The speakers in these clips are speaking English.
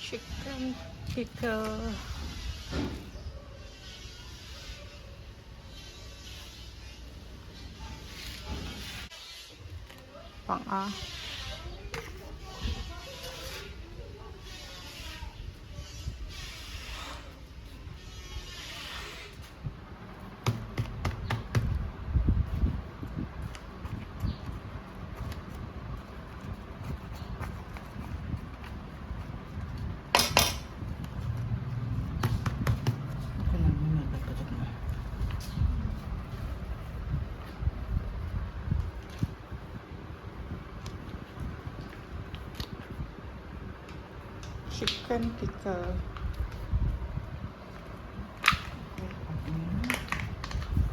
chicken pickle. Bằng A. Chicken pickle.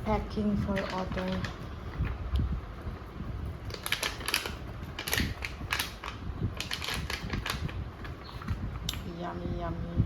Packing for order. Yummy, yummy.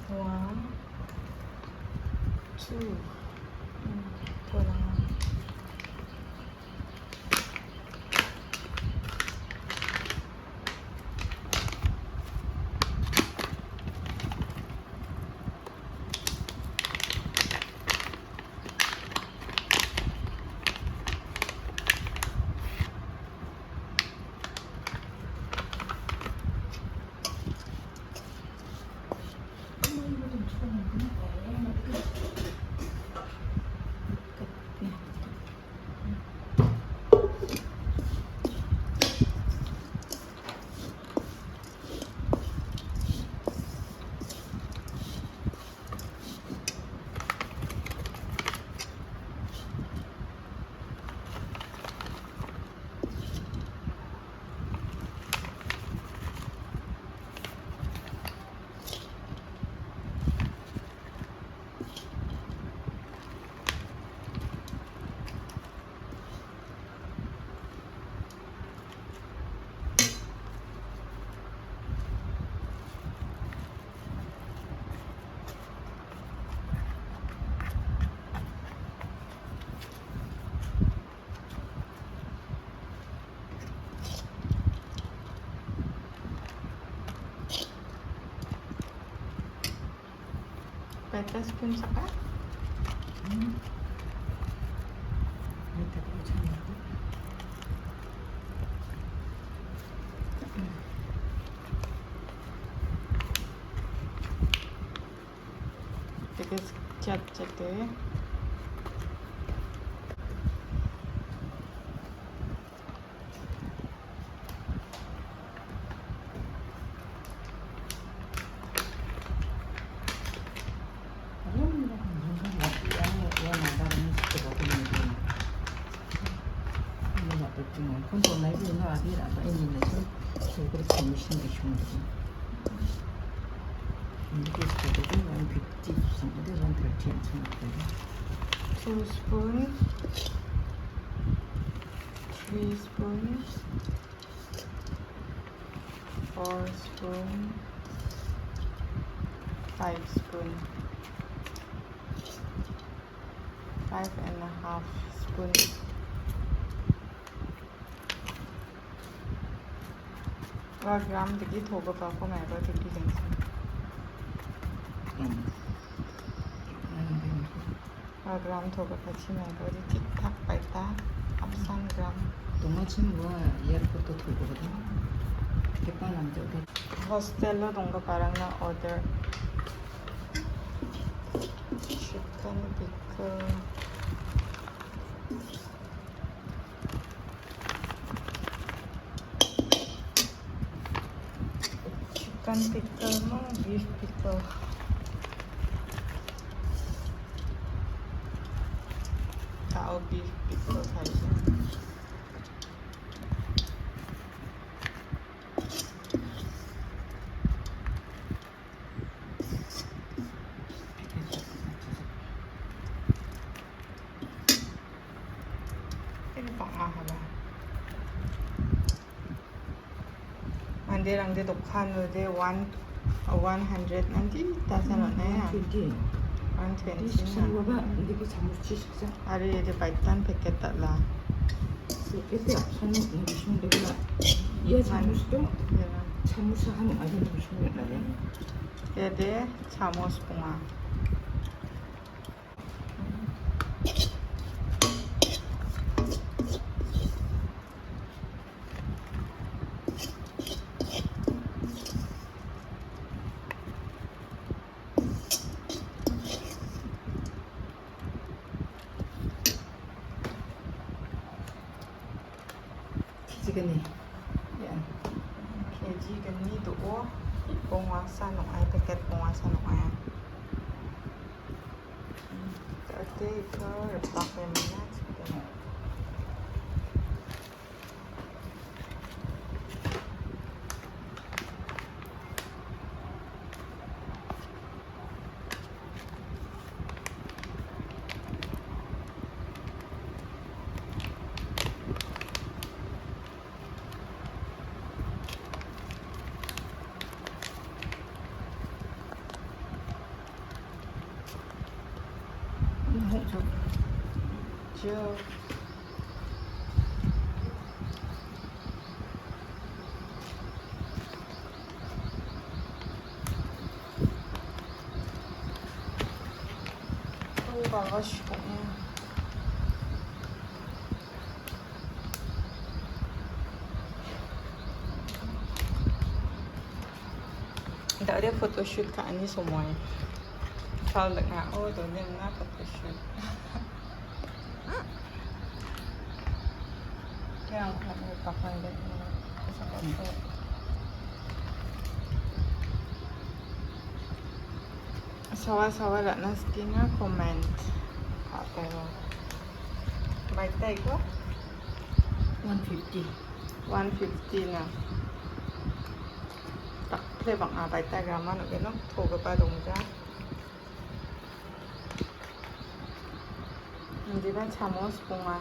One, two. Pulang. Better spoon apa? Kita cat-cat deh. Con lấy vừa nó đi đã vậy nhìn này chứ 그렇게 무슨 게 좋은 거지. 이게 저도 한 50, something, 한 30 something. 2 spoons, 3 spoons. 4 spoon, 5 spoon, 5.5 spoon. Và gram thì cái thô vào có mẹ rồi thì đi lên. Và gram thô vào 같이 mẹ rồi thì 틱탁 발딱 앞산 gram. 동아침과 얘부터 돌거든. 대파 남자가 호스텔로 동거 바랑나 order. chicken pickle. chicken pickle mo beef pickle. Tao beef pickle 사이즈. Mandirang de dokhan de 100 nanti tasan na ya 120. 120 식사 na 봐봐. 근데 그 잠시 식사. ari de baitan packet la 그때 앞서는 무슨 데가 얘 잠시도 yana 잠시 하는 아주 무슨 데가 ye de chamos punga 지금이 yan kg gani do pungwasa no ay packet pungwasa no ay ate ko repak mana chicken chưa tu vào cũng đã ada photoshoot kat ni semua. Kalau nak tu ni nak photoshoot. Yang kami pakai dan seperti sawa-sawa nak naskina comment apa lo. Baik tak itu? 150. 150 na. Tak boleh bang baik tak ramai nak kena thô ke pada dongja. Nanti kan chamos bunga.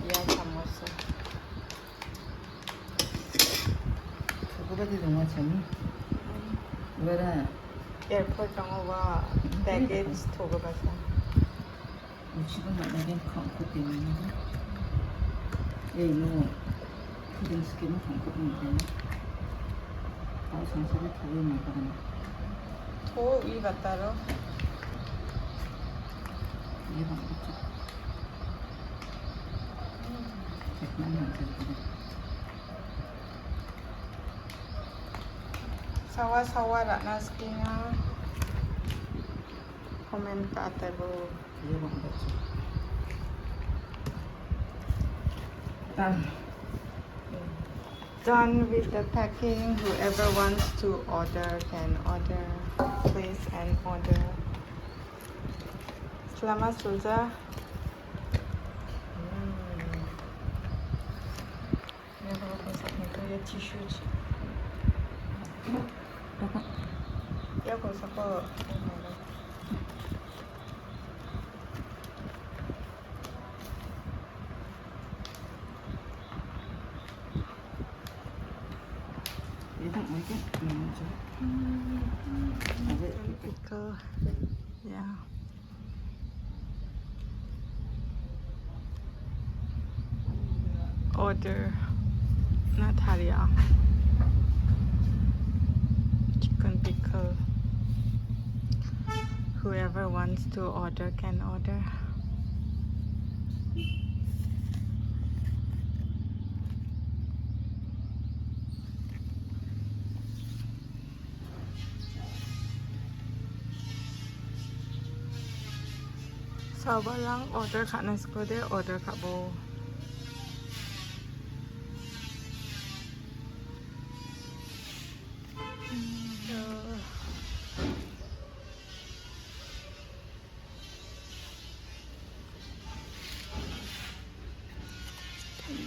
Ya chamos. 그거보다 동아침이 뭐라 Airport 정오와 baggage thô ke pada. 지금 만나긴 광고 때문에 얘는 푸딩 스킨은 광고 때문에 아 상사를 더위 먹거든 Thô i bataro. 이게 방법죠 100만 원 되거든 Sawa-sawa nak naskina comment ke atas lo. 이게 방법죠 Done with the packing. Whoever wants to order can order. Place and order. Selamat Sulza. Ya kalau masak itu ya tisu. Ya kalau siapa You don't like it? No, it's all right. Pickle. Yeah. Order Natalia. Chicken pickle. Whoever wants to order can order. Sabar lang order kat nasi dia order kat bawah.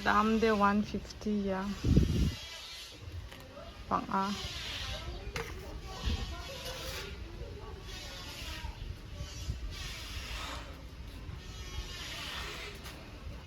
Dalam dia 150 ya. Bang ah.